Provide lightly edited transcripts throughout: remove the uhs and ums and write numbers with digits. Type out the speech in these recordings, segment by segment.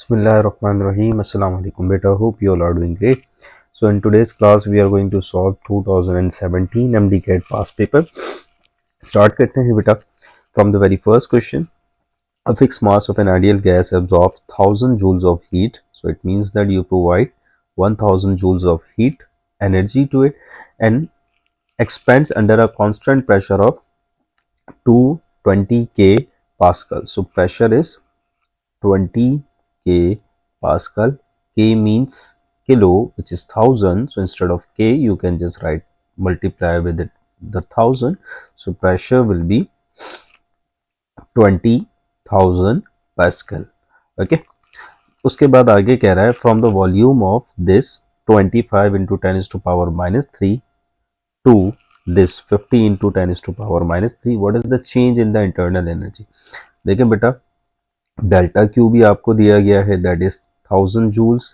Bismillahirrahmanirrahim. Assalamu alaikum beta. Hope you all are doing great. So in today's class we are going to solve 2017 MDCAT past paper. Start करते हैं बेटा. From the very first question, a fixed mass of an ideal gas absorbs 1000 joules of heat. So it means that you provide 1000 joules of heat energy to it and expands under a constant pressure of 220 K Pascal. So pressure is 20 K Pascal. K means kilo, which is 1000. So instead of K, you can just write multiply with it, the 1000. So pressure will be 20,000 Pascal. Okay. उसके बाद आगे कह रहा है from the volume of this 25 into 10 is to power minus 3 to this 50 into 10 is to power minus 3. What is the change in the internal energy? देखें बेटा, delta Q भी आपको दिया गया है, that is 1000 joules.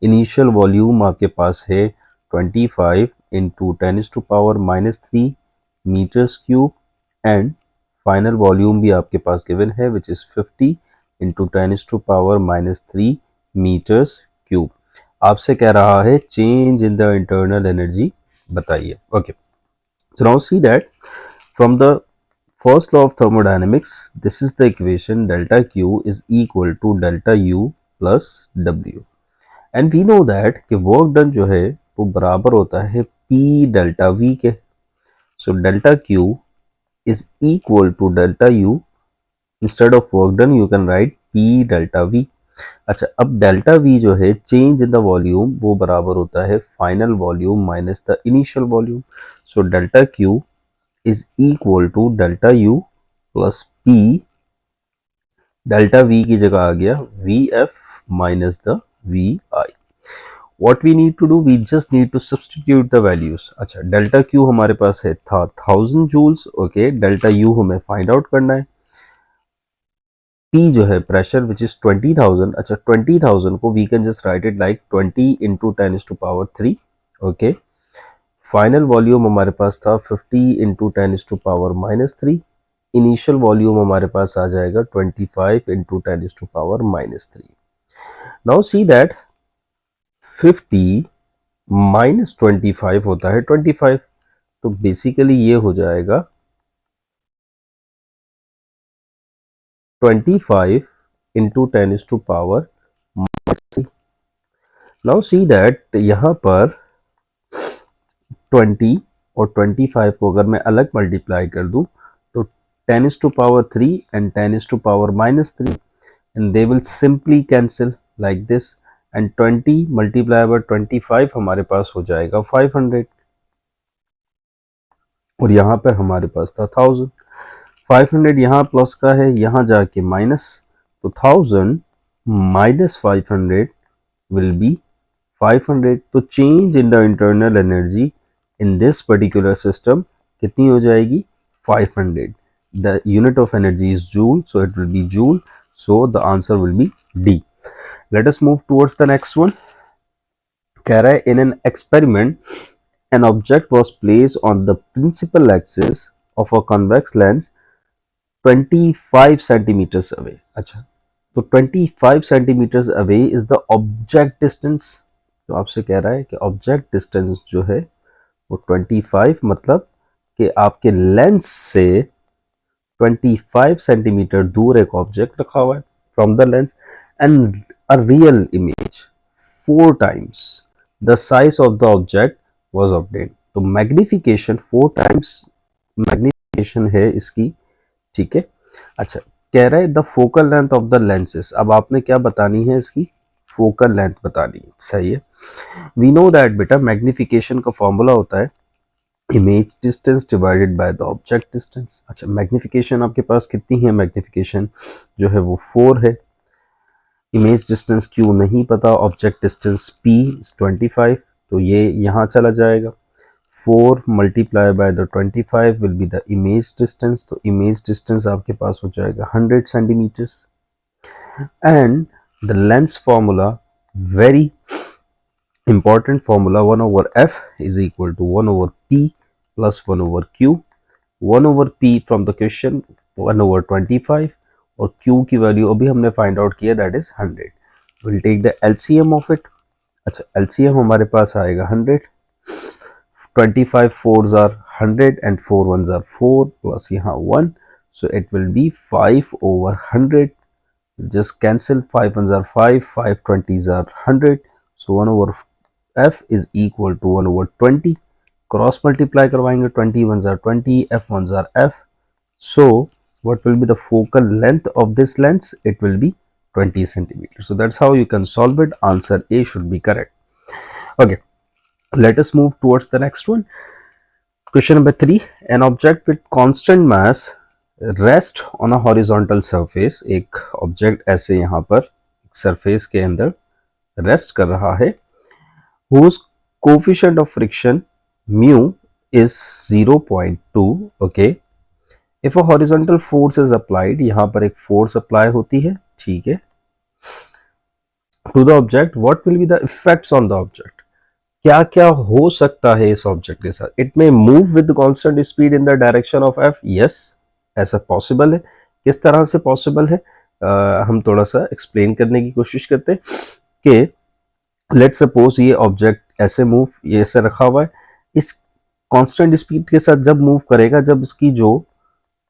Initial volume आपके पास है 25 into 10 is to power minus 3 metres cube and final volume भी आपके पास गिवन है which is 50 into 10 is to power minus 3 metres cube. आपसे कह रहा है change in the internal energy बताइए. Okay, so now see that from the first law of thermodynamics, this is the equation delta Q is equal to delta U plus W. And we know that कि work done जो है वो बराबर होता है P delta V के. So delta Q is equal to delta U. Instead of work done you can write P delta V. अच्छा, अब delta V जो है change in the volume वो बराबर होता है final volume minus the initial volume. So delta Q is equal to delta U plus P. Delta V की जगह आ गया VF minus the VI. What we need to do, we just need to substitute the values. अच्छा, delta Q हमारे पास है था 1000 joules. Okay, delta U हमें find out करना है. P जो है प्रेशर विच इज 20,000. अच्छा, 20,000 को we can just write it like 20 into 10 is to power 3. Okay, final volume हमारे पास था 50 into 10 is to power minus 3. Initial volume हमारे पास आ जाएगा 25 into 10 is to power minus 3. Now see that 50 minus 25 होता है 25. तो बेसिकली ये हो जाएगा 25 into 10 is to power minus 3. Now see that यहाँ पर 20 और 25 को अगर मैं अलग मल्टीप्लाई कर दूं तो 10 is to power 3 and 10 is to power minus 3 and they will simply cancel like this and 20 multiplied by 25 हमारे पास हो जाएगा 500 और यहाँ पर हमारे पास था 1000. 500 यहाँ प्लस का है, यहाँ जाके माइनस, तो 1000 माइनस 500 will be 500. तो change in the internal energy in this particular system कितनी हो जाएगी 500. The unit of energy is joule, so it will be joule. So the answer will be D. Let us move towards the next one. कह रहा है in an experiment an object was placed on the principal axis of a convex lens 25 centimeters away. अच्छा, तो 25 centimeters away is the object distance. तो आपसे कह रहा है कि object distance जो है वो 25 मतलब कि आपके लेंस से 25 सेंटीमीटर दूर एक ऑब्जेक्ट रखा हुआ है from the lens and a real image 4 times the size of the object was obtained. तो मैग्निफिकेशन 4 times मैग्निफिकेशन है इसकी. ठीक है. अच्छा, कह रहा है the focal length of the lenses. अब आपने क्या बतानी है, इसकी फोकल लेंथ बतानी है. सही है. वी नो दैट बेटा मैग्निफिकेशन का फॉर्मूला होता है image distance divided by the object distance. अच्छा, मैग्निफिकेशन आपके पास कितनी है, मैग्निफिकेशन जो है वो 4 है. इमेज डिस्टेंस क्यों नहीं पता, ऑब्जेक्ट डिस्टेंस P 25, तो ये यहाँ चला जाएगा. 4 multiply by the 25 will be the image distance. तो इमेज डिस्टेंस आपके पास हो जाएगा 100 centimetres. And the lens formula, very important formula, 1 over f is equal to 1 over p plus 1 over q. 1 over p from the question 1 over 25 और q की value अभी हमने find out किया that is 100. Will take the LCM of it. अच्छा LCM हमारे पास आएगा 100, 25 4s are 100 and 4 1s are 4 plus यहाँ 1, so it will be 5 over 100. Just cancel, 5 1s are 5, 5 20s are 100, so 1 over f is equal to 1 over 20. Cross multiply करवाएंगे, 20 1s are 20, f 1s are f, so what will be the focal length of this lens? It will be 20 centimeters. So that's how you can solve it. Answer A should be correct. Okay, let us move towards the next one. Question number 3. An object with constant mass rest on a horizontal surface. एक object ऐसे यहाँ पर surface के अंदर rest कर रहा है, whose coefficient of friction mu is 0.2. okay, if a horizontal force is applied, यहाँ पर एक फोर्स अप्लाई होती है, ठीक है, to the object, what will be the effects on the object? क्या क्या हो सकता है इस ऑब्जेक्ट के साथ? इट में move with constant speed in the direction of F, yes, ऐसा पॉसिबल है। किस तरह से पॉसिबल है, हम थोड़ा सा एक्सप्लेन करने की कोशिश करते हैं कि लेट सपोज ये ऑब्जेक्ट ऐसे मूव, ये ऐसे रखा हुआ है, इस कांस्टेंट स्पीड के साथ जब मूव करेगा, जब इसकी जो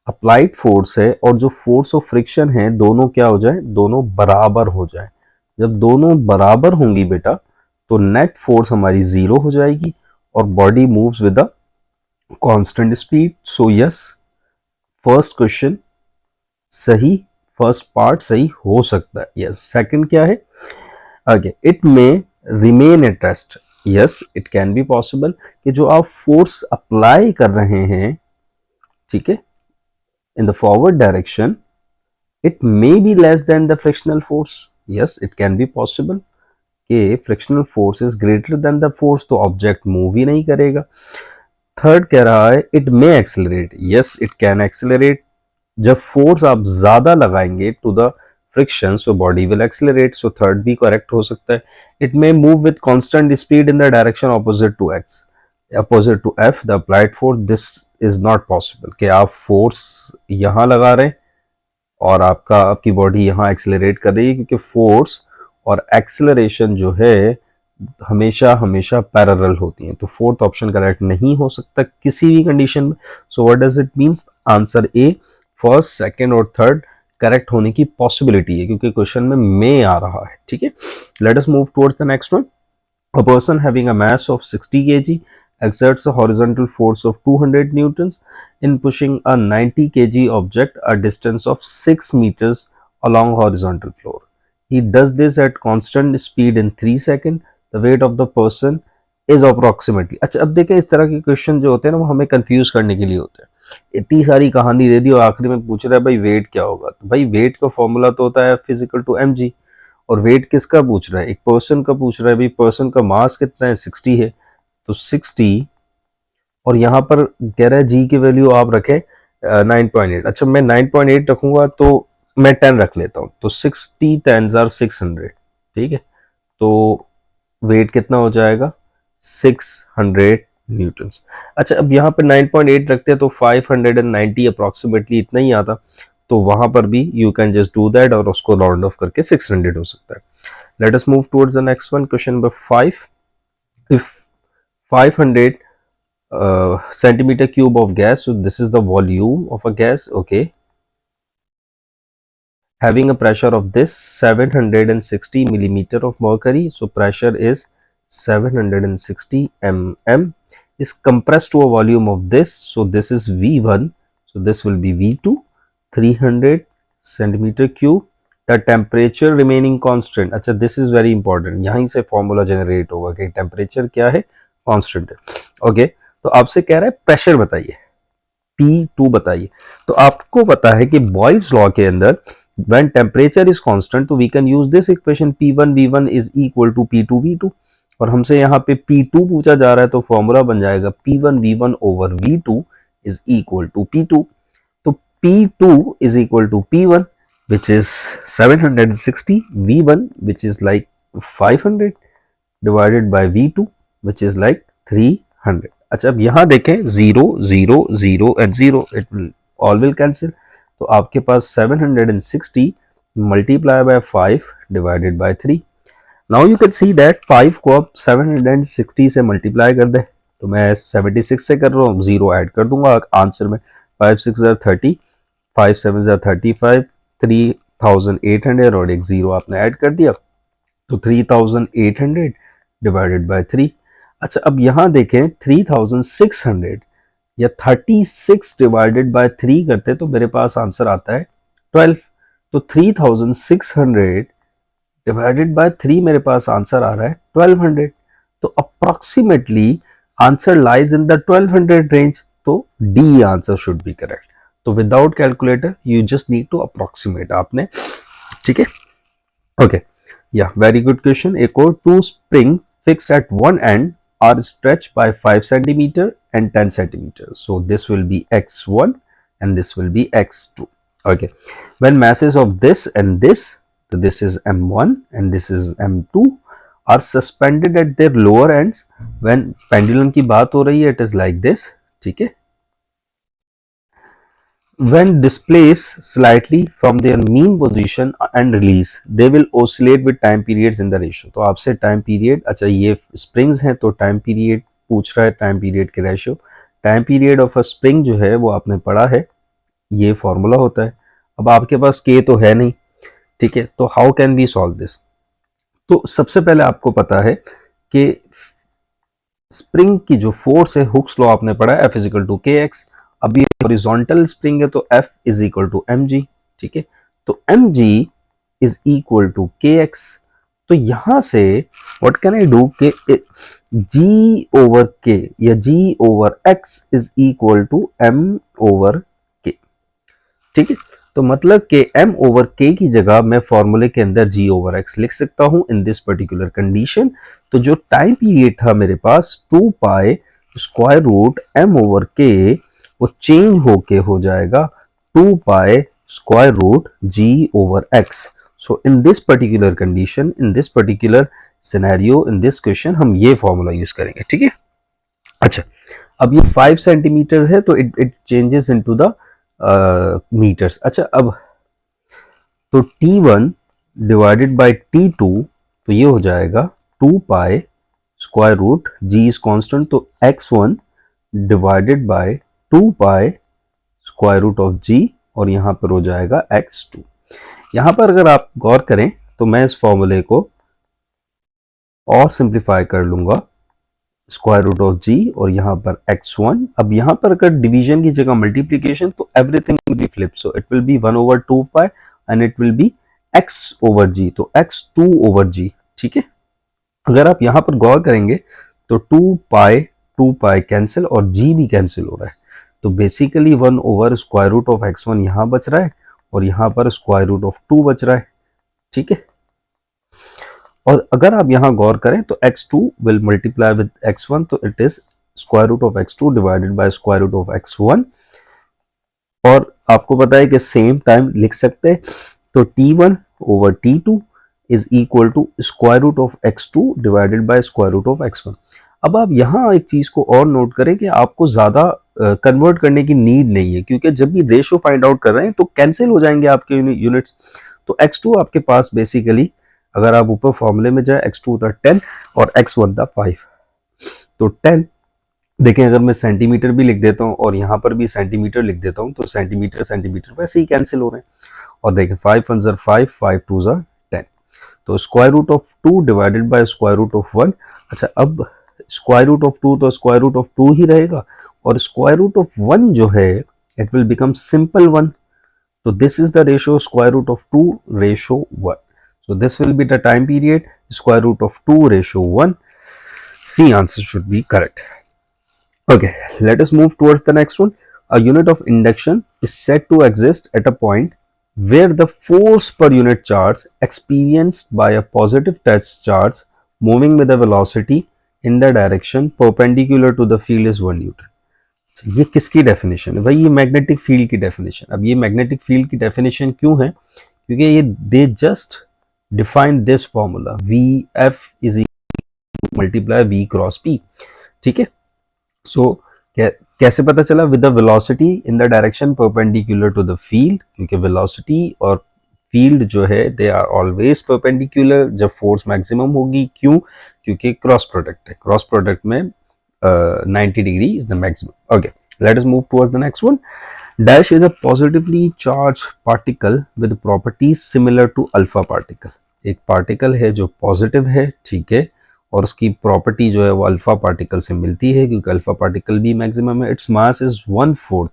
अप्लाइड फोर्स है और जो फोर्स ऑफ फ्रिक्शन है, दोनों क्या हो जाए, दोनों बराबर हो जाए। जब दोनों बराबर होंगी बेटा, तो नेट फोर्स हमारी जीरो हो जाएगी और body moves with a constant speed. So yes, first question सही, फर्स्ट पार्ट सही हो सकता है, यस। सेकंड क्या है, आगे, it may remain at rest, yes it can be possible कि जो आप फोर्स अप्लाई कर रहे हैं, ठीक है, in the forward direction, it may be less than the frictional force, yes it can be possible कि frictional force is greater than the force, तो ऑब्जेक्ट मूव ही नहीं करेगा। थर्ड कह रहा है it may accelerate, yes it can accelerate, जब force आप ज्यादा लगाएंगे to the friction, so body will accelerate, so third भी करेक्ट हो सकता है। It may move with constant speed in the direction opposite to x, opposite to F the applied force, this is not possible कि आप force यहां लगा रहे हैं और आपकी बॉडी यहां एक्सेलरेट कर रही है, क्योंकि फोर्स और एक्सेलरेशन जो है हमेशा हमेशा पैरेलल होती हैं, तो फोर्थ ऑप्शन करेक्ट नहीं हो सकता किसी भी कंडीशन में। सो what does it means, answer A, first second और थर्ड करेक्ट होने की पॉसिबिलिटी है, क्योंकि क्वेश्चन में मे आ रहा है, ठीक है। Late us move towards the next one. A person having a mass of 60 kg exerts a horizontal force of 200 newtons in pushing a 90 kg object a distance of 6 meters along horizontal floor. He does this at constant speed in 3 seconds. The weight of the person is approximately. अच्छा, अब देखें, इस तरह के question जो होते हैं ना, वो हमें कंफ्यूज करने के लिए होते हैं। इतनी सारी कहानी दे दी और आखिरी में पूछ रहा है भाई वेट क्या होगा, तो भाई वेट का फॉर्मूला तो होता है फिजिकल टू mg, और वेट किसका पूछ रहा है, एक पर्सन का पूछ रहा है, भाई पर्सन का मास कितना है, 60 है, तो 60, और यहाँ पर कह रहा है जी की वैल्यू आप रखें 9.8। अच्छा, मैं 9.8 रखूंगा तो मैं 10 रख लेता हूँ, तो 60 10s are 600, ठीक है, तो वेट कितना हो जाएगा, 600 न्यूटन्स। अच्छा, अब यहाँ पर 9.8 रखते हैं तो 590 अप्रोक्सीमेटली इतना ही आता, तो वहां पर भी you can just do that और उसको राउंड ऑफ करके 600 हो सकता है। Late us move towards the next one, question number 5। If 500 centimeter cube of gas, so this is the volume of a gas, okay, having a pressure of this 760 millimeter of mercury, so pressure is 760 mm, is compressed to a volume of this, so this is V1, so this will be V2, 300 centimeter cube, the temperature remaining constant। अच्छा, this is very important, यहीं से formula generate होगा कि temperature क्या है, constant है, okay. तो आपसे कह रहा है प्रेशर बताइए, P2 बताइए, तो आपको पता है कि बॉयल्स लॉ के अंदर when temperature is constant, तो we can use this equation, P1 V1 is equal to P2 V2, और हमसे यहाँ पे P2 पूछा जा रहा है, तो फॉर्मूला बन जाएगा P1 V1 over V2 is equal to P2, तो P2 is equal to P1 which is 760, V1 which is like 500 divided by V2 which is like 300। अच्छा, अब यहाँ देखें 0 0 0 and 0, it will all will cancel, तो आपके पास 760 multiply by 5 divided by 3. Now you can see that 5 को आप 760 से multiply कर दे, तो मैं 76 से कर रहा हूँ, 0 ऐड कर दूंगा आंसर में. 5 6 30, 5 7 35, 3800 और एक 0 आपने ऐड कर दिया, तो 3800 डिवाइडेड बाय 3. अच्छा, अब यहाँ देखें 3600 या 36 डिवाइडेड बाय 3 करते तो मेरे पास आंसर आता है 12. तो 3600 डिवाइडेड बाय 3 मेरे पास आंसर आ रहा है 1200. तो approximately answer lies in the 1200 range. तो D answer should be correct. तो without calculator you just need to approximate आपने. ठीक है, ओके, या वेरी गुड क्वेश्चन. एक और, two spring fixed at one end are stretched by 5 centimeter and 10 centimeter. So this will be x1 and this will be x2. Okay, when masses of this and this, so this is m1 and this is m2, are suspended at their lower ends. When pendulum की बात हो रही है, it is like this. ठीक है, when displaced slightly from their mean position and release, they will oscillate with time periods in the ratio. तो आपसे time period, अच्छा ये स्प्रिंग्स हैं तो टाइम पीरियड पूछ रहा है, टाइम पीरियड के ratio. Time period of a spring जो है वो आपने पढ़ा है, ये फॉर्मूला होता है. अब आपके पास के तो है नहीं, ठीक है, तो how can we solve this. तो सबसे पहले आपको पता है कि स्प्रिंग की जो फोर्स है, हुक्स लॉ आपने पढ़ा है, F is equal to k x. अब ये हॉरिजॉन्टल स्प्रिंग है तो F is equal to m g. ठीक है, तो m g is equal to k x. तो यहां से व्हाट कैन आई डू के जी ओवर के या g over x is equal to m over k. ठीक है, तो मतलब कि m ओवर k की जगह मैं फॉर्मूले के अंदर g ओवर x लिख सकता हूं इन दिस पर्टिकुलर कंडीशन. तो जो टाइम पीरियड था मेरे पास 2 pi square root m over k, वो चेंज होके हो जाएगा 2 pi square root g over x. So in this particular condition, in this particular scenario, in this question हम ये फॉर्मूला यूज करेंगे. ठीक है, अच्छा, अब ये 5 सेंटीमीटर है तो it changes into the metres. अच्छा, अब तो T1 डिवाइडेड बाय T2, तो ये हो जाएगा 2 pi square root, g is constant, तो x1 divided by 2 pi square root of g, और यहां पर हो जाएगा x2. यहां पर अगर आप गौर करें तो मैं इस फॉर्मूले को और सिंप्लीफाई कर लूंगा, स्क्वायर रूट ऑफ जी और यहाँ पर x1. अब यहाँ पर अगर डिवीजन की जगह मल्टीप्लीकेशन, तो everything will be flip, so it will be 1 over 2 pi and it will be x over g, तो x2 ओवर जी. ठीक है, अगर आप यहाँ पर गौर करेंगे तो 2 पाई कैंसिल और g भी कैंसिल हो रहा है, तो basically 1 over square root of x1 यहाँ बच रहा है और यहाँ पर स्क्वायर रूट ऑफ 2 बच रहा है. ठीक है, और अगर आप यहां गौर करें तो x2 will multiply with x1, तो it is square root of x2 divided by square root of x1. और आपको पता है कि सेम टाइम लिख सकते हैं, तो t1 over t2 is equal to square root of x2 divided by square root of x1. अब आप यहाँ एक चीज को और नोट करें कि आपको ज्यादा कन्वर्ट करने की नीड नहीं है, क्योंकि जब भी रेशियो फाइंड आउट कर रहे हैं तो कैंसिल हो जाएंगे आपके यूनिट्स. तो x2 आपके पास बेसिकली, अगर आप ऊपर फॉर्मूले में जाए, x2 था 10 और x1 था 5, तो 10 देखें, अगर मैं सेंटीमीटर भी लिख देता हूं और यहां पर भी सेंटीमीटर लिख देता हूं तो सेंटीमीटर सेंटीमीटर वैसे ही कैंसिल हो रहे हैं. और देखें 5 1 ज़र 5, 5 2 ज़र 10, तो square root of 2 divided by square root of 1. अच्छा, अब स्क्वायर रूट ऑफ 2 तो स्क्वायर रूट ऑफ 2 ही रहेगा, और स्क्वायर रूट ऑफ 1 जो है इट विल बिकम सिंपल 1. तो this is the ratio square root of 2 ratio 1. So this will be the time period, square root of 2 ratio 1. C answer should be correct. Okay, let us move towards the next one. A unit of induction is said to exist at a point where the force per unit charge experienced by a positive touch charge moving with a velocity in the direction perpendicular to the field is 1 Newton. ये किसकी definition है भाई? ये magnetic field की definition. अब ये magnetic field की definition क्यों है? क्योंकि ये they just define this formula, Vf is equal to multiply V cross P. ठीक है, so कैसे पता चला? with the velocity in the direction perpendicular to the field, क्योंकि velocity और फील्ड जो है दे आर ऑलवेज परपेंडिकुलर जब फोर्स मैक्सिमम होगी। क्यों? क्योंकि क्रॉस प्रोडक्ट है, क्रॉस प्रोडक्ट में 90 degree is the maximum. Okay, let us move towards the next one. Dash is a positively charge particle with properties similar to alpha particle. एक particle है जो positive है, ठीक है, और उसकी प्रॉपर्टी जो है वो अल्फा पार्टिकल से मिलती है क्योंकि अल्फा पार्टिकल भी मैक्सिमम है। इट्स मास इज 1/4,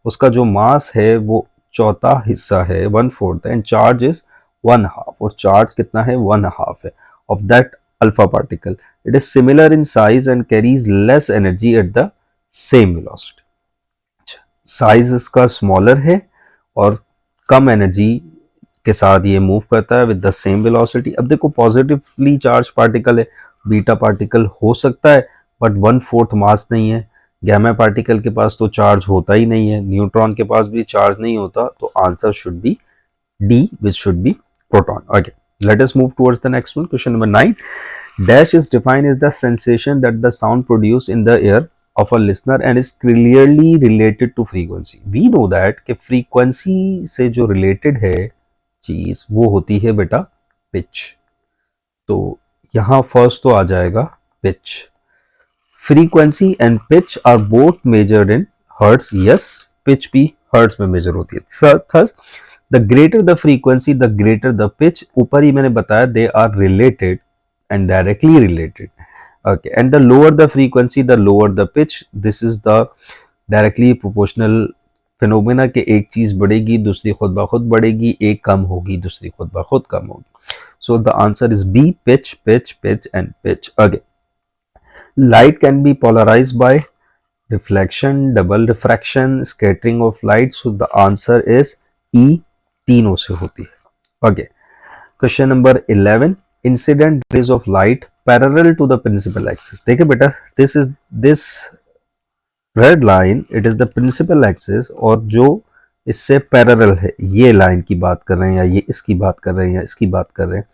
उसका जो मास है वो चौथा हिस्सा है, 1/4, एंड चार्ज इज 1/2, और चार्ज कितना है? 1/2 है of that alpha particle. It is similar in size and carries less energy at the same velocity. Size इसका स्मॉलर है और कम एनर्जी के साथ ये मूव करता है विद द सेम वेलोसिटी। अब देखो पॉजिटिवली चार्ज पार्टिकल है, बीटा पार्टिकल हो सकता है बट 1/4 मास नहीं है। गैमा पार्टिकल के पास तो चार्ज होता ही नहीं है, न्यूट्रॉन के पास भी चार्ज नहीं होता, तो answer should B D which should be proton. Okay, let us move towards the next one. Question number 9. Dash is defined as the sensation that the sound produced in the ear of a listener and is clearly related to frequency. We know that कि frequency से जो related है चीज वो होती है बेटा pitch। तो यहाँ first तो आ जाएगा pitch। Frequency and pitch are both measured in hertz. Yes, pitch भी hertz में measure होती है। Thus, the greater the frequency, the greater the pitch. ऊपर ही मैंने बताया they are related and directly related. Okay, and the lower the frequency, the lower the pitch. This is the directly proportional phenomena कि एक चीज बढ़ेगी दूसरी खुद ब खुद बढ़ेगी, एक कम होगी दूसरी खुद ब खुद कम होगी। So the answer is B, pitch, pitch, pitch and pitch. Okay. Light can be polarized by reflection, double refraction, scattering of light. So the answer is E, तीनों से होती है। Okay. Question number 11. Incident rays of light parallel to the principal axis. देखिए बेटा, this red line, it is the principal axis, और जो इससे parallel है, ये लाइन की बात कर रहे हैं या ये इसकी बात कर रहे हैं या इसकी बात कर रहे हैं,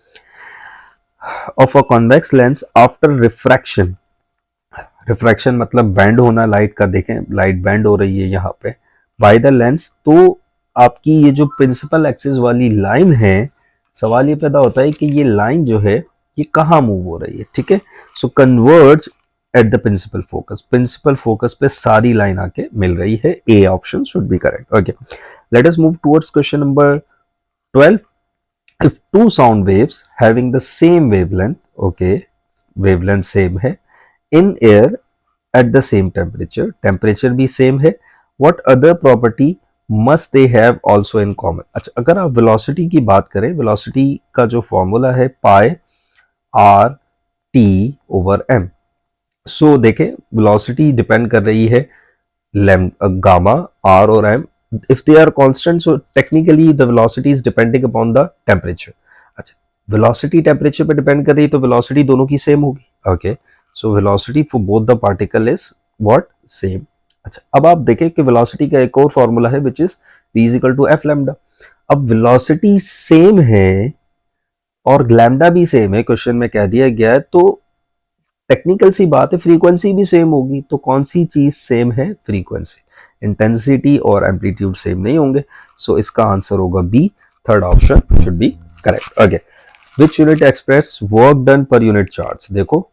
of a convex lens after refraction. Refraction मतलब बैंड होना लाइट का। देखें लाइट बैंड हो रही है यहाँ पे बाय द लेंस, तो आपकी ये जो प्रिंसिपल एक्सिस वाली लाइन है, सवाल ये पैदा होता है कि ये लाइन जो है ये कहाँ मूव हो रही है, ठीक है। So converge at the principal focus, principal focus पे सारी लाइन आके मिल रही है। A option should be correct. Okay, let us move towards question number 12. If two sound waves having the same wavelength, okay, wavelength same है, in air at the same temperature, temperature भी same है, what other property must they have also in common? अच्छा, अगर आप velocity की बात करें, velocity का जो फॉर्मूला है pi r t over m. so देखें velocity डिपेंड कर रही है गामा r और m. if they are constant, so technically the velocity is depending upon the temperature. अच्छा, velocity temperature पे डिपेंड कर रही है तो velocity दोनों की सेम होगी। Okay, so velocity for both the particle is what? same. अच्छा, अब आप देखें कि velocity का एक और फॉर्मूला है which is v is equal to f lambda. अब velocity सेम है और लैम्डा भी सेम है, क्वेश्चन में कह दिया गया है, तो टेक्निकल सी बात है फ्रीक्वेंसी भी सेम होगी। तो कौन सी चीज सेम है? फ्रीक्वेंसी। इंटेंसिटी और एम्पलीट्यूड सेम नहीं होंगे, सो इसका आंसर होगा B, third option should be correct. Okay, which unit express work done per unit charge? देखो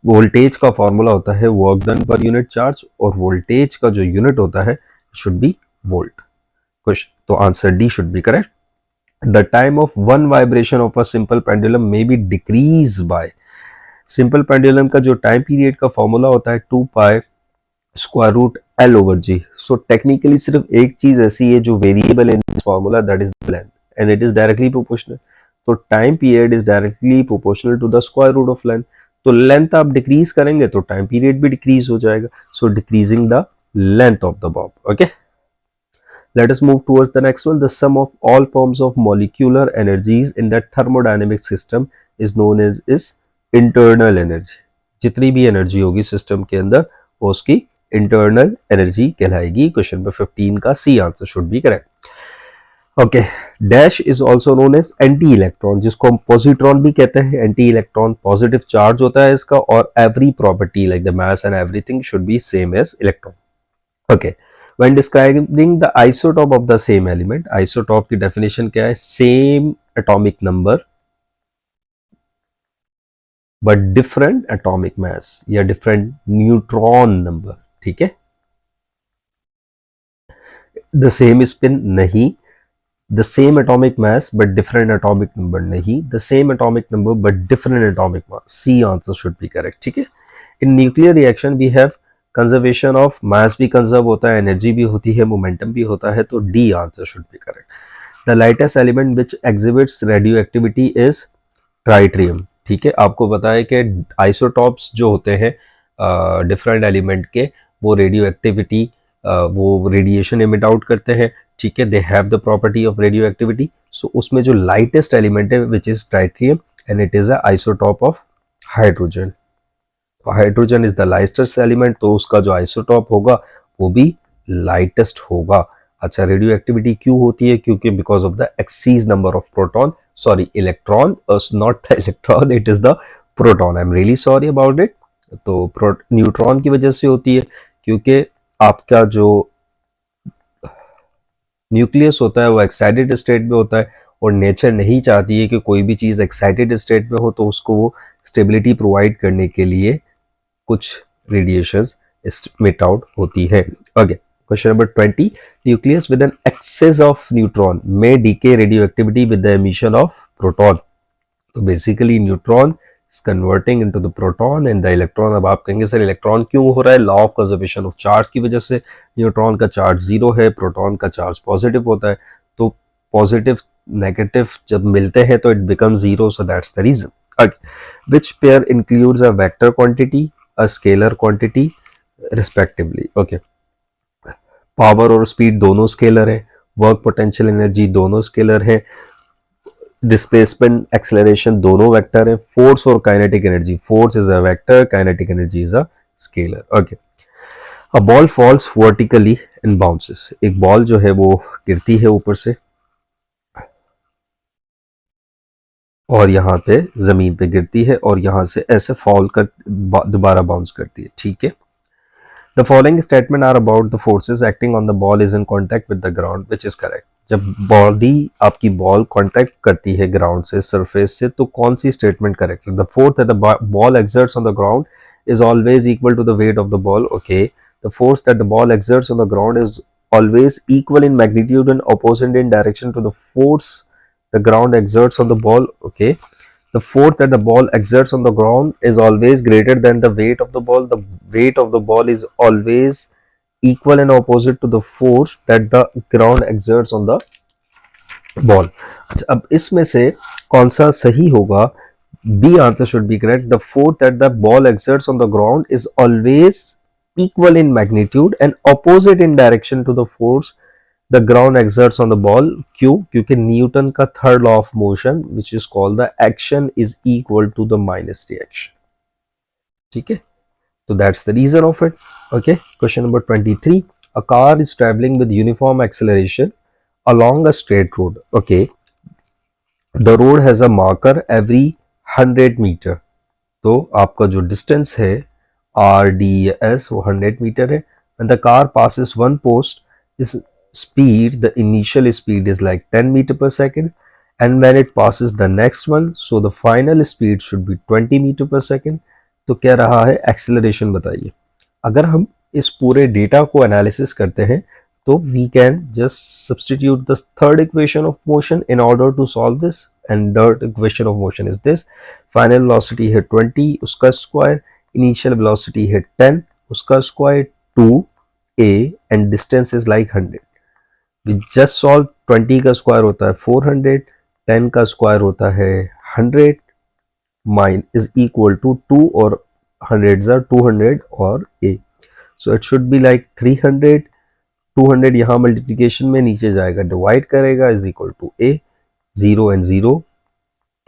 वोल्टेज का फॉर्मूला होता है work done per unit charge, और वोल्टेज का जो यूनिट होता है शुड बी वोल्ट। क्वेश्चन, तो answer D should be correct. The time of one vibration of a simple pendulum may be decrease by, simple pendulum का जो time period का formula होता है 2 pi square root L over g. So technically सिर्फ एक चीज ऐसी है जो variable in this formula, that is the length, and it is directly proportional. तो time period is directly proportional to the square root of length. तो length आप decrease करेंगे तो टाइम पीरियड भी डिक्रीज हो जाएगा, so decreasing the length of the Bob. Okay, let us move towards the next one. The sum of all forms of molecular energies in the thermodynamic system is known as is internal energy. जितनी भी energy होगी system के अंदर वो उसकी internal energy कहलाएगी। Question number 15 का C answer should be correct. Okay, dash is also known as anti electron, जिसको हम पॉजिट्रॉन भी कहते हैं। एंटी इलेक्ट्रॉन पॉजिटिव चार्ज होता है इसका, और every property like the mass and everything should be same as electron. Okay, when describing the isotope of the same element, isotope की डेफिनेशन क्या है? Same atomic number but different atomic mass या different neutron number, ठीक है। The same spin नहीं, the same atomic mass but different atomic number नहीं, the same atomic number but different atomic mass, C answer should be correct, ठीक है। In nuclear reaction we have conservation of mass, भी conserve होता है, energy भी होती है, momentum भी होता है, तो D answer should be correct. The lightest element which exhibits radio activity is ट्राइट्रियम, ठीक है। आपको पता है कि आइसोटॉप्स जो होते हैं डिफरेंट एलिमेंट के, वो रेडियो एक्टिविटी, वो रेडिएशन इमिट आउट करते हैं, ठीक है। They have the property of radio activity. So उसमें जो लाइटेस्ट एलिमेंट है which is tritium and it is a isotope of hydrogen. तो hydrogen is the lightest element, तो उसका जो आइसोटॉप होगा वो भी लाइटेस्ट होगा। अच्छा, रेडियो एक्टिविटी क्यों होती है? क्योंकि because of the excess number of proton, sorry electron, not the electron, it is the proton, I am really sorry about it. तो न्यूट्रॉन की वजह से होती है, क्योंकि आपका जो न्यूक्लियस होता है वो एक्साइटेड स्टेट में होता है, और नेचर नहीं चाहती है कि कोई भी चीज़ एक्साइटेड स्टेट में हो, तो उसको वो स्टेबिलिटी प्रोवाइड करने के लिए कुछ रेडिएशंस स्मिट आउट होती है। Okay, question number 20, nucleus with an excess of neutron may decay radio activity with the emission of proton. तो basically neutron is converting into the proton and the electron। अब आप कहेंगे sir electron क्यों हो रहा है? Law of conservation of charge की वजह से। न्यूट्रॉन का चार्ज जीरो है, प्रोटॉन का चार्ज पॉजिटिव होता है, तो पॉजिटिव नेगेटिव जब मिलते हैं तो it become zero, so that's the reason. Which pair includes a vector quantity, a scalar quantity respectively. Okay, power और स्पीड दोनों स्केलर है, वर्क पोटेंशियल एनर्जी दोनों स्केलर है, डिस्प्लेसमेंट एक्सेलरेशन दोनों वेक्टर है, फोर्स और kinetic energy, force is a vector, kinetic energy is a scalar. Okay, a ball falls vertically and bounces, एक ball जो है वो गिरती है ऊपर से और यहाँ पे जमीन पे गिरती है और यहाँ से ऐसे फॉल कर दोबारा बाउंस करती है, ठीक है। The following statement are about the forces acting on the ball is in contact with the ground, which is correct। जब बॉडी आपकी बॉल कांटेक्ट करती है ग्राउंड से, सरफेस से, तो कौन सी स्टेटमेंट करेक्ट है? The force that the ball exerts on the ground is always equal to the weight of the ball। Okay, the force that the ball exerts on the ground is always equal in magnitude and opposite in direction to the force the ground exerts on the ball। Okay, the force that the ball exerts on the ground is always greater than the weight of the ball। The weight of the ball is always equal and opposite to the force that the ground exerts on the ball। अच्छा, अब इसमें से कौन सा सही होगा? B answer should be correct। The force that the ball exerts on the ground is always equal in magnitude and opposite in direction to the force the ground exerts on the ball. क्यों? क्योंकि Newton का third law of motion which is called the action is equal to the minus reaction, ठीक है। तो that's the reason of it. Okay, question number 23, a car is travelling with uniform acceleration along a straight road। Okay, the road has a marker every 100 metre. तो आपका जो distance है RDS वो 100 metre है। when the car passes one post is speed, the initial speed is like 10 meter per second, and when it passes the next one, so the final speed should be 20 meter per second। तो क्या रहा है? Acceleration बताइए। अगर हम इस पूरे data को एनालिसिस करते हैं तो we can just substitute the third equation of motion in order to solve this, and third equation of motion is this. Final velocity है 20, उसका स्क्वायर, इनिशियल वेलोसिटी है 10, उसका square 2a, and distance is like 100। We just solve, 20 का square होता है 400, 10 का square होता है 100, माइन इज इक्वल टू 2 और 100 are 200 और a, so it should be like 300। 200 यहाँ मल्टीप्लिकेशन में नीचे जाएगा, डिवाइड करेगा, is equal to a, 0 and 0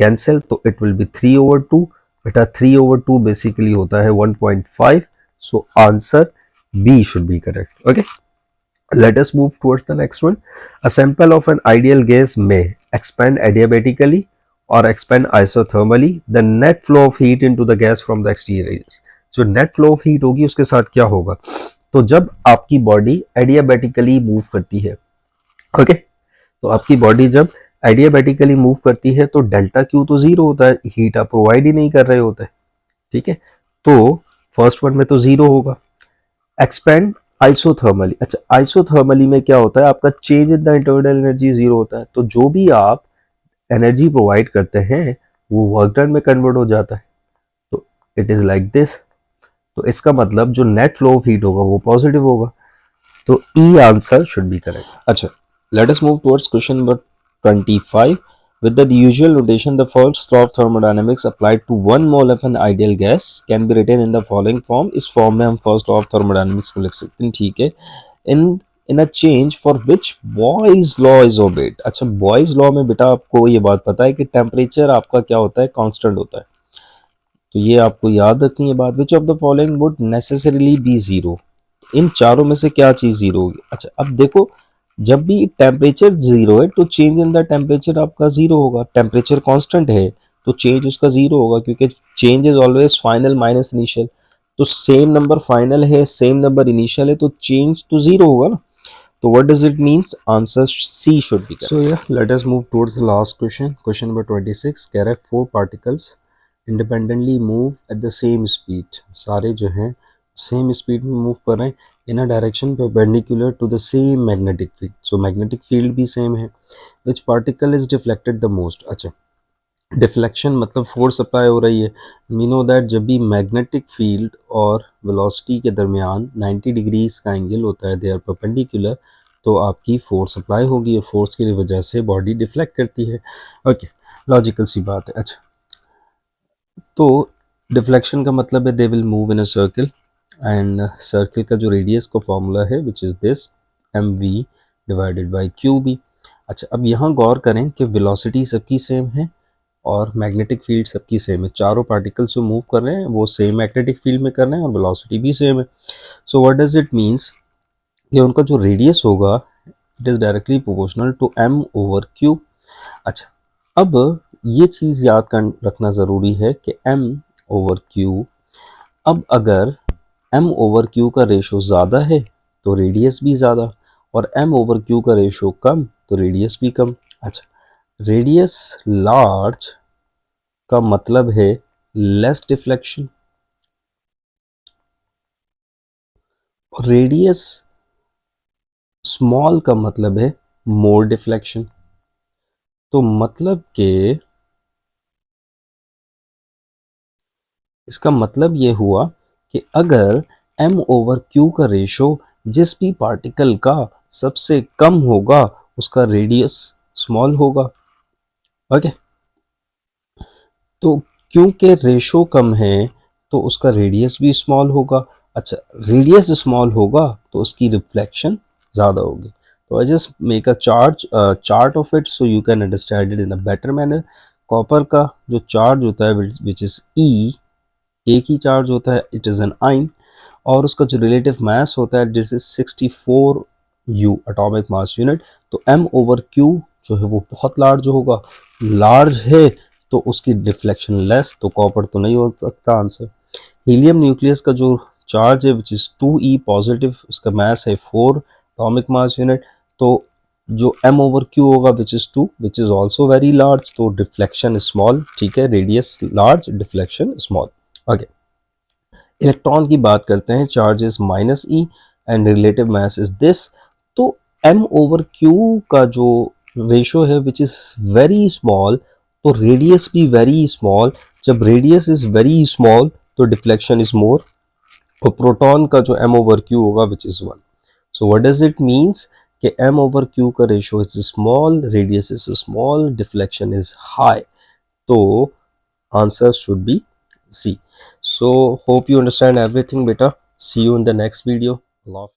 cancel, तो इट विल बी 3/2। बेटा 3/2 बेसिकली होता है 1.5, so answer B should be correct। Okay, let us move towards the next one। A sample of an ideal gas may expand adiabatically or expand isothermally। The net flow of heat into the gas from the exterior is। जो net flow of heat होगी उसके साथ क्या होगा? तो जब आपकी body adiabatically move करती है, ओके, तो आपकी बॉडी जब एडियाबेटिकली मूव करती है तो डेल्टा क्यू तो जीरो होता है, हीट आप प्रोवाइड ही नहीं कर रहे होते, ठीक है, तो फर्स्ट वन में तो जीरो होगा। एक्सपेंड आइसोथर्मली, अच्छा आइसोथर्मली में क्या होता है, आपका change in the internal energy zero होता है, तो जो भी आप एनर्जी प्रोवाइड करते हैं वो वर्क डन में कन्वर्ट हो जाता है, तो इट इज लाइक दिस। तो इसका मतलब जो नेट फ्लो ऑफ हीट होगा वो पॉजिटिव होगा, तो ई आंसर शुड बी करेक्ट। अच्छा, let us move towards question number 25. With the usual notation, the first law of thermodynamics applied to 1 mole of an ideal gas can be written in the following form. इस form में हम first law of thermodynamics को लिख सकते हैं, ठीक है। In a change for which Boyle's law is obeyed. अच्छा, बॉयज लॉ में बेटा आपको ये बात पता है कि टेम्परेचर आपका क्या होता है, कांस्टेंट होता है, तो ये आपको याद रखनी है बात। Which of the following would necessarily be zero, इन चारों में से क्या चीज जीरो होगी। अच्छा, अब देखो, जब भी टेम्परेचर जीरो है तो चेंज इन द टेम्परेचर आपका जीरो होगा, टेम्परेचर कांस्टेंट है तो चेंज उसका जीरो होगा, क्योंकि change is always final minus initial, तो सेम नंबर फाइनल है सेम नंबर इनिशियल है तो चेंज तो जीरो होगा ना। तो what does it means, answer C should be correct. So या let us move towards the last question, question number 26 कह रहा है four particles independently move at the same speed, सारे जो हैं सेम स्पीड में मूव कर रहे हैं in a direction perpendicular to the same magnetic field, so magnetic field भी सेम है। Which particle is deflected the most. अच्छा, डिफ्लेक्शन मतलब फोर्स अप्लाई हो रही है, वी नो दैट जब भी मैग्नेटिक फील्ड और वेलोसिटी के दरमियान 90 डिग्रीज का एंगल होता है, दे आर परपेंडिकुलर, तो आपकी फोर्स अप्लाई होगी और फोर्स की वजह से बॉडी डिफ्लेक्ट करती है। ओके, लॉजिकल सी बात है। अच्छा, तो डिफ्लेक्शन का मतलब है they will move in a circle, and circle का जो रेडियस का फॉर्मूला है which is this m v divided by q B. अच्छा, अब यहाँ गौर करें कि वेलोसिटी सबकी सेम है और मैग्नेटिक फील्ड सबकी सेम है, चारों पार्टिकल्स जो मूव कर रहे हैं वो सेम मैग्नेटिक फील्ड में कर रहे हैं और वेलोसिटी भी सेम है। So what does it means कि उनका जो रेडियस होगा it is directly proportional to m over q. अच्छा, अब ये चीज़ याद कर रखना ज़रूरी है कि m ओवर q, अब अगर m ओवर q का रेशो ज़्यादा है तो रेडियस भी ज़्यादा, और m ओवर q का रेशो कम तो रेडियस भी कम। अच्छा, रेडियस लार्ज का मतलब है लेस डिफ्लेक्शन, और रेडियस स्मॉल का मतलब है मोर डिफ्लेक्शन। तो मतलब के इसका मतलब ये हुआ कि अगर m ओवर q का रेशो जिस भी पार्टिकल का सबसे कम होगा उसका रेडियस स्मॉल होगा। ओके, तो क्योंकि रेशो कम है तो उसका रेडियस भी स्मॉल होगा। अच्छा, रेडियस स्मॉल होगा तो उसकी रिफ्लेक्शन ज़्यादा होगी। तो I just make a chart of it so you can understand it in a better manner. Copper का जो चार्ज होता है विच इज़ ई, एक ही चार्ज होता है, इट इज़ एन आइन, और उसका जो रिलेटिव मास होता है this is 64 you atomic mass unit. तो m ओवर q जो है वो बहुत लार्ज होगा, लार्ज है तो उसकी डिफ्लेक्शन लेस, तो कॉपर तो नहीं हो सकता आंसर। हीलियम न्यूक्लियस का जो चार्ज है विच इज़ 2e पॉजिटिव, उसका मास है 4 एटॉमिक मास यूनिट, तो जो m ओवर q होगा which is 2 which is also very large, तो डिफ्लेक्शन स्मॉल, ठीक है, radius large deflection small. Okay, electron की बात करते हैं, charge is minus E and relative mass is this. तो m ओवर q का जो रेशो है विच इज वेरी स्मॉल, तो रेडियस भी वेरी स्मॉल, जब रेडियस इज वेरी स्मॉल तो डिफ्लेक्शन इज मोर, और प्रोटॉन का जो m ओवर q होगा which is 1। So what does it means कि m ओवर q का ratio is small, radius is small, deflection is high, तो answer should be C. So hope you understand everything beta. See you in the next video. Love.